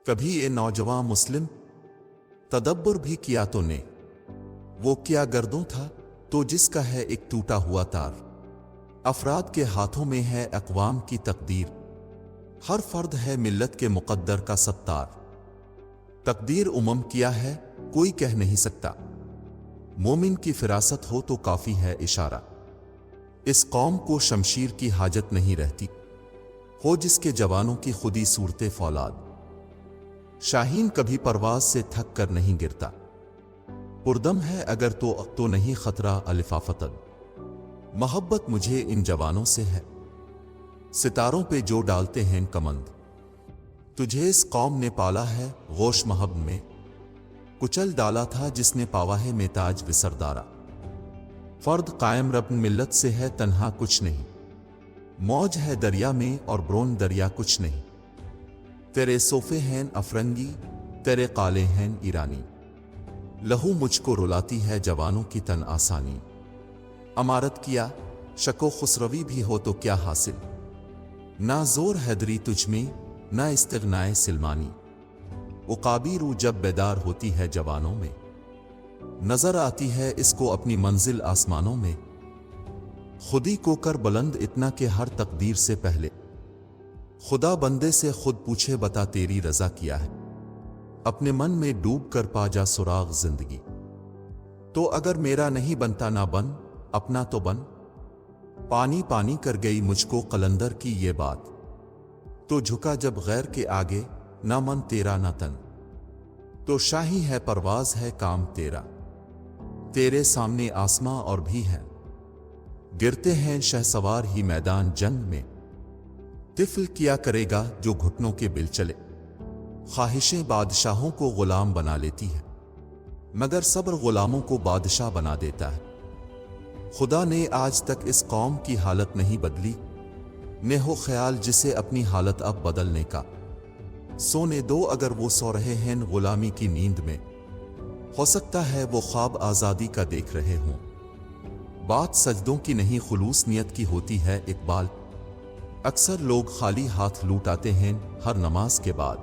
کبھی اے نوجوان مسلم تدبر بھی کیا تو نے، وہ کیا گردوں تھا تو جس کا ہے ایک ٹوٹا ہوا تار۔ افراد کے ہاتھوں میں ہے اقوام کی تقدیر، ہر فرد ہے ملت کے مقدر کا ستار۔ تقدیر کیا ہے کوئی کہہ نہیں سکتا، مومن کی فراست ہو تو کافی ہے اشارہ۔ اس قوم کو شمشیر کی حاجت نہیں رہتی، ہو جس کے جوانوں کی خودی صورت فولاد۔ شاہین کبھی پرواز سے تھک کر نہیں گرتا، پردم ہے اگر تو نہیں خطرہ الفافتن۔ محبت مجھے ان جوانوں سے ہے، ستاروں پہ جو ڈالتے ہیں کمند۔ تجھے اس قوم نے پالا ہے غوش محب میں، کچل ڈالا تھا جس نے پاوا ہے میں تاج وسردارا۔ فرد قائم رب ملت سے ہے تنہا کچھ نہیں، موج ہے دریا میں اور برون دریا کچھ نہیں۔ تیرے صوفے ہیں افرنگی، تیرے قالے ہیں ایرانی، لہو مجھ کو رلاتی ہے جوانوں کی تن آسانی۔ امارت کیا شک و خسروی بھی ہو تو کیا حاصل، نہ زور حیدری تجھ میں نہ استغنائے سلمانی۔ عقابی روح جب بیدار ہوتی ہے جوانوں میں، نظر آتی ہے اس کو اپنی منزل آسمانوں میں۔ خودی کو کر بلند اتنا کہ ہر تقدیر سے پہلے خدا بندے سے خود پوچھے بتا تیری رضا کیا ہے۔ اپنے من میں ڈوب کر پا جا سراغ زندگی، تو اگر میرا نہیں بنتا نہ بن اپنا تو بن۔ پانی پانی کر گئی مجھ کو قلندر کی یہ بات، تو جھکا جب غیر کے آگے نہ من تیرا نہ تن۔ تو شاہی ہے پرواز ہے کام تیرا، تیرے سامنے آسماں اور بھی ہے، گرتے ہیں شہسوار ہی میدان جنگ میں۔ طفل کیا کرے گا جو گھٹنوں کے بل چلے، خواہشیں بادشاہوں کو غلام بنا لیتی ہے، مگر صبر غلاموں کو بادشاہ بنا دیتا ہے۔ خدا نے آج تک اس قوم کی حالت نہیں بدلی، نیہو خیال جسے اپنی حالت اب بدلنے کا۔ سونے دو اگر وہ سو رہے ہیں غلامی کی نیند میں، ہو سکتا ہے وہ خواب آزادی کا دیکھ رہے ہوں۔ بات سجدوں کی نہیں خلوص نیت کی ہوتی ہے اقبال، اکثر لوگ خالی ہاتھ لوٹ آتے ہیں ہر نماز کے بعد۔